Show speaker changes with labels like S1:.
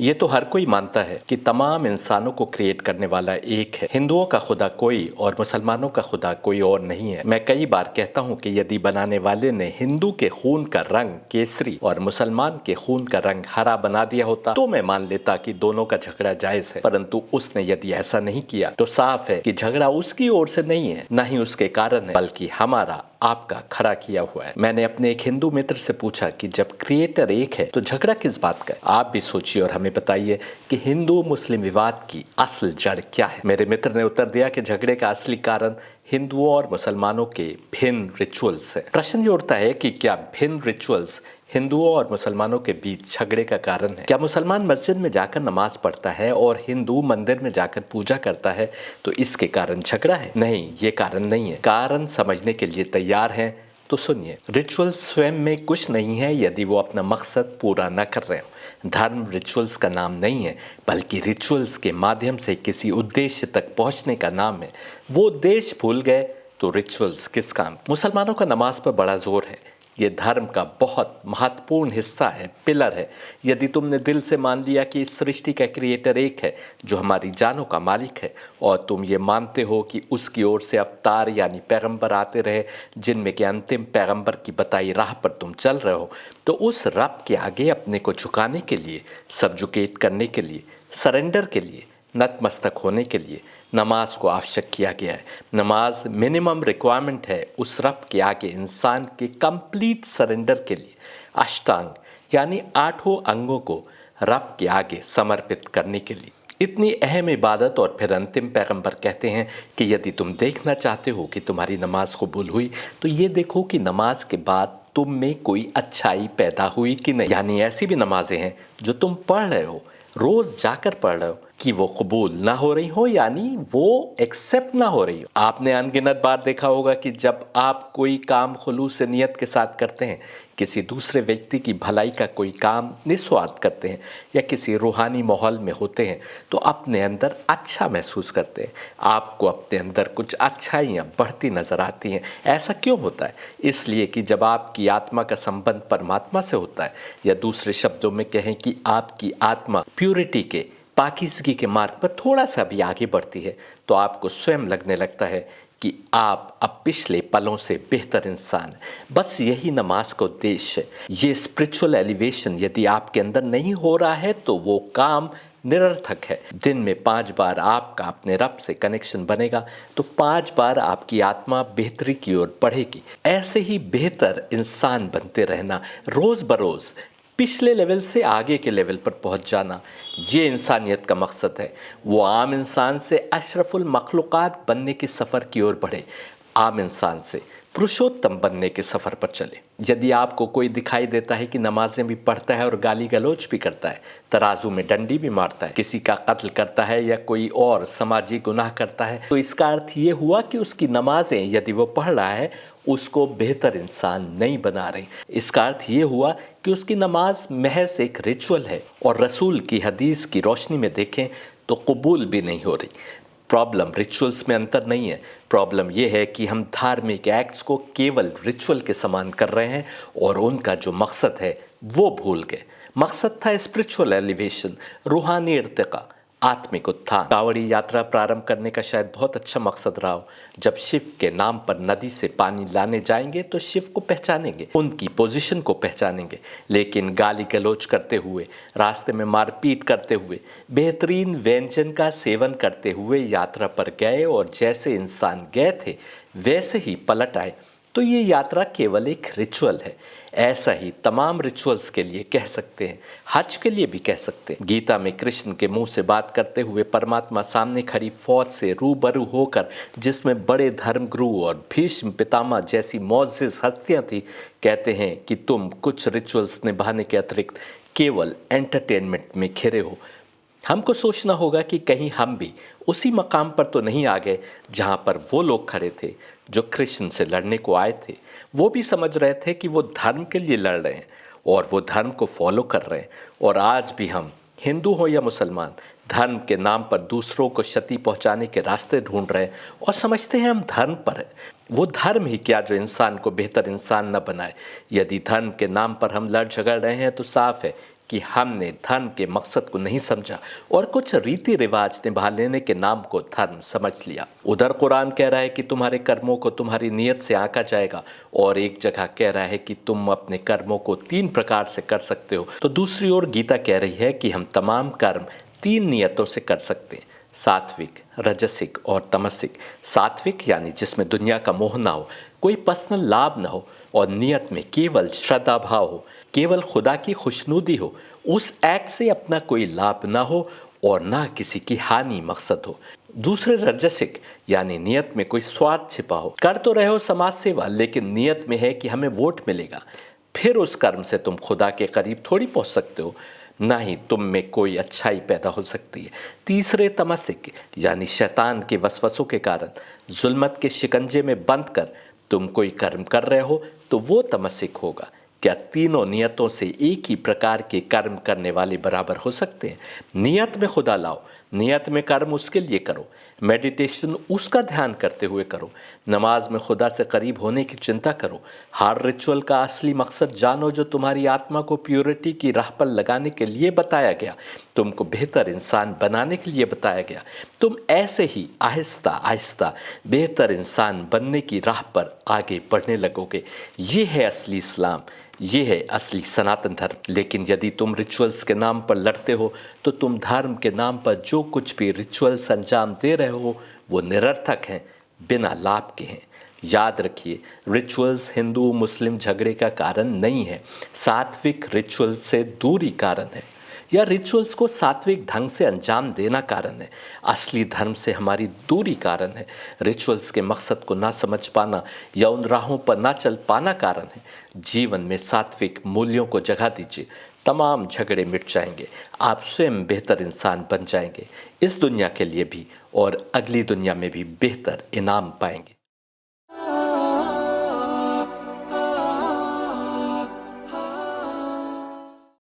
S1: ये तो हर कोई मानता है कि तमाम इंसानों को क्रिएट करने वाला एक है। हिंदुओं का खुदा कोई और मुसलमानों का खुदा कोई और नहीं है। मैं कई बार कहता हूँ कि यदि बनाने वाले ने हिंदू के खून का रंग केसरी और मुसलमान के खून का रंग हरा बना दिया होता तो मैं मान लेता कि दोनों का झगड़ा जायज है, परंतु उसने यदि ऐसा नहीं किया तो साफ है कि झगड़ा उसकी ओर से नहीं है, न ही उसके कारण है, बल्कि हमारा आपका खड़ा किया हुआ है। मैंने अपने एक हिंदू मित्र से पूछा कि जब क्रिएटर एक है तो झगड़ा किस बात का है? आप भी सोचिए और हमें बताइए कि हिंदू मुस्लिम विवाद की असल जड़ क्या है। मेरे मित्र ने उत्तर दिया कि झगड़े का असली कारण हिंदुओं और मुसलमानों के भिन्न रिचुअल्स है। प्रश्न ये उठता है कि क्या भिन्न रिचुअल्स हिंदुओं और मुसलमानों के बीच झगड़े का कारण है? क्या मुसलमान मस्जिद में जाकर नमाज पढ़ता है और हिंदू मंदिर में जाकर पूजा करता है तो इसके कारण झगड़ा है? नहीं, ये कारण नहीं है। कारण समझने के लिए तैयार हैं तो सुनिए। रिचुअल स्वयं में कुछ नहीं है यदि वो अपना मकसद पूरा न कर रहे हो। धर्म रिचुअल्स का नाम नहीं है, बल्कि रिचुअल्स के माध्यम से किसी उद्देश्य तक पहुंचने का नाम है। वो उद्देश्य भूल गए तो रिचुअल्स किस काम? मुसलमानों का नमाज पर बड़ा जोर है। ये धर्म का बहुत महत्वपूर्ण हिस्सा है, पिलर है। यदि तुमने दिल से मान लिया कि इस सृष्टि का क्रिएटर एक है जो हमारी जानों का मालिक है, और तुम ये मानते हो कि उसकी ओर से अवतार यानी पैगंबर आते रहे जिनमें के अंतिम पैगंबर की बताई राह पर तुम चल रहे हो, तो उस रब के आगे अपने को झुकाने के लिए, सब्जुकेट करने के लिए, सरेंडर के लिए, नतमस्तक होने के लिए नमाज को आवश्यक किया गया है। नमाज मिनिमम रिक्वायरमेंट है उस रब के आगे इंसान के कंप्लीट सरेंडर के लिए, अष्टांग यानी 8 अंगों को रब के आगे समर्पित करने के लिए। इतनी अहम इबादत, और फिर अंतिम पैगंबर कहते हैं कि यदि तुम देखना चाहते हो कि तुम्हारी नमाज कबूल हुई तो ये देखो कि नमाज के बाद तुम में कोई अच्छाई पैदा हुई कि नहीं। यानी ऐसी भी नमाजें हैं जो तुम पढ़ रहे हो, रोज जाकर पढ़ रहे हो, कि वो कबूल ना हो रही हो, यानी वो एक्सेप्ट ना हो रही हो। आपने अनगिनत बार देखा होगा कि जब आप कोई काम खुलूस से नियत के साथ करते हैं, किसी दूसरे व्यक्ति की भलाई का कोई काम निस्वार्थ करते हैं या किसी रूहानी माहौल में होते हैं तो अपने अंदर अच्छा महसूस करते हैं। आपको अपने अंदर कुछ अच्छाइयाँ बढ़ती नजर आती हैं। ऐसा क्यों होता है? इसलिए कि जब आपकी आत्मा का संबंध परमात्मा से होता है, या दूसरे शब्दों में कहें कि आपकी आत्मा प्योरिटी के, पाकीज़गी के मार्ग पर थोड़ा सा भी आगे बढ़ती है, तो आपको स्वयं लगने लगता है कि आप अब पिछले पलों से बेहतर इंसान हैं। बस यही नमाज का उद्देश्य है। ये स्पिरिचुअल एलिवेशन यदि आपके अंदर नहीं हो रहा है तो वो काम निरर्थक है। दिन में 5 बार आपका अपने रब से कनेक्शन बनेगा तो 5 बार आपकी आत्मा बेहतरी की ओर बढ़ेगी। ऐसे ही बेहतर इंसान बनते रहना, रोज़ बरोज़ पिछले लेवल से आगे के लेवल पर पहुंच जाना, ये इंसानियत का मकसद है। वो आम इंसान से अशरफुल मखलूक़ात बनने के सफ़र की ओर बढ़े, आम इंसान से पुरुषोत्तम बनने के सफ़र पर चले। यदि आपको कोई दिखाई देता है कि नमाजें भी पढ़ता है और गाली गलौज भी करता है, तराजू में डंडी भी मारता है, किसी का कत्ल करता है या कोई और समाजी गुनाह करता है, तो इसका अर्थ ये हुआ कि उसकी नमाजें यदि वो पढ़ रहा है उसको बेहतर इंसान नहीं बना रही। इसका अर्थ ये हुआ कि उसकी नमाज महज एक रिचुअल है, और रसूल की हदीस की रोशनी में देखें तो कबूल भी नहीं हो रही। प्रॉब्लम रिचुअल्स में अंतर नहीं है, प्रॉब्लम यह है कि हम धार्मिक एक्ट्स को केवल रिचुअल के समान कर रहे हैं और उनका जो मकसद है वो भूल गए। मकसद था स्पिरिचुअल एलिवेशन, रूहानी इर्तिका, आत्मिक उत्थान। कांवड़ी यात्रा प्रारंभ करने का शायद बहुत अच्छा मकसद रहा हो। जब शिव के नाम पर नदी से पानी लाने जाएंगे तो शिव को पहचानेंगे, उनकी पोजीशन को पहचानेंगे, लेकिन गाली गलौज करते हुए, रास्ते में मारपीट करते हुए, बेहतरीन व्यंजन का सेवन करते हुए यात्रा पर गए और जैसे इंसान गए थे वैसे ही पलट आए, तो ये यात्रा केवल एक रिचुअल है। ऐसा ही तमाम रिचुअल्स के लिए कह सकते हैं, हज के लिए भी कह सकते हैं। गीता में कृष्ण के मुंह से बात करते हुए परमात्मा सामने खड़ी फौज से रूबरू होकर, जिसमें बड़े धर्मगुरु और भीष्म पितामह जैसी मौजिज़ हस्तियां थी, कहते हैं कि तुम कुछ रिचुअल्स निभाने के अतिरिक्त केवल एंटरटेनमेंट में घिरे हो। हमको सोचना होगा कि कहीं हम भी उसी मकाम पर तो नहीं आ गए जहाँ पर वो लोग खड़े थे जो कृष्ण से लड़ने को आए थे। वो भी समझ रहे थे कि वो धर्म के लिए लड़ रहे हैं और वो धर्म को फॉलो कर रहे हैं, और आज भी हम, हिंदू हो या मुसलमान, धर्म के नाम पर दूसरों को क्षति पहुंचाने के रास्ते ढूंढ रहे हैं और समझते हैं हम धर्म पर है। वो धर्म ही क्या जो इंसान को बेहतर इंसान न बनाए। यदि धर्म के नाम पर हम लड़ झगड़ रहे हैं तो साफ है कि हमने धर्म के मकसद को नहीं समझा और कुछ रीति रिवाज निभा लेने के नाम को धर्म समझ लिया। उधर कुरान कह रहा है कि तुम्हारे कर्मों को तुम्हारी नियत से आंका जाएगा, और एक जगह कह रहा है कि तुम अपने कर्मों को 3 प्रकार से कर सकते हो, तो दूसरी ओर गीता कह रही है कि हम तमाम कर्म 3 नियतों से कर सकते हैं, सात्विक, रजसिक और तमसिक। सात्विक यानी जिसमें दुनिया का मोह ना हो, कोई पर्सनल लाभ ना हो, और नियत में केवल श्रद्धा भाव हो, केवल खुदा की खुशनुदी हो, उस एक्ट से अपना कोई लाभ ना हो और ना किसी की हानि मकसद हो। दूसरे रजसिक यानी नियत में कोई स्वार्थ छिपा हो, कर तो रहे हो समाज सेवा, लेकिन नियत में है कि हमें वोट मिलेगा। फिर उस कर्म से तुम खुदा के करीब थोड़ी पहुंच सकते हो, ना ही तुम में कोई अच्छाई पैदा हो सकती है। तीसरे तमसिक यानी शैतान के वसवसों के कारण जुल्मत के शिकंजे में बंद कर तुम कोई कर्म कर रहे हो, तो वो तमसिक होगा। क्या तीनों नियतों से एक ही प्रकार के कर्म करने वाले बराबर हो सकते हैं? नियत में खुदा लाओ, नियत में कर्म उसके लिए करो, मेडिटेशन उसका ध्यान करते हुए करो, नमाज में खुदा से करीब होने की चिंता करो। हर रिचुअल का असली मकसद जानो जो तुम्हारी आत्मा को प्योरिटी की राह पर लगाने के लिए बताया गया, तुमको बेहतर इंसान बनाने के लिए बताया गया। तुम ऐसे ही आहिस्ता आहिस्ता बेहतर इंसान बनने की राह पर आगे बढ़ने लगोगे। ये है असली इस्लाम, ये है असली सनातन धर्म। लेकिन यदि तुम रिचुअल्स के नाम पर लड़ते हो, तो तुम धर्म के नाम पर जो कुछ भी रिचुअल्स अंजाम दे रहे हो वो निरर्थक हैं, बिना लाभ के हैं। याद रखिए, रिचुअल्स हिंदू मुस्लिम झगड़े का कारण नहीं है, सात्विक रिचुअल्स से दूरी कारण है, या रिचुअल्स को सात्विक ढंग से अंजाम देना कारण है। असली धर्म से हमारी दूरी कारण है। रिचुअल्स के मकसद को ना समझ पाना या उन राहों पर ना चल पाना कारण है। जीवन में सात्विक मूल्यों को जगह दीजिए, तमाम झगड़े मिट जाएंगे, आप स्वयं बेहतर इंसान बन जाएंगे, इस दुनिया के लिए भी और अगली दुनिया में भी बेहतर इनाम पाएंगे।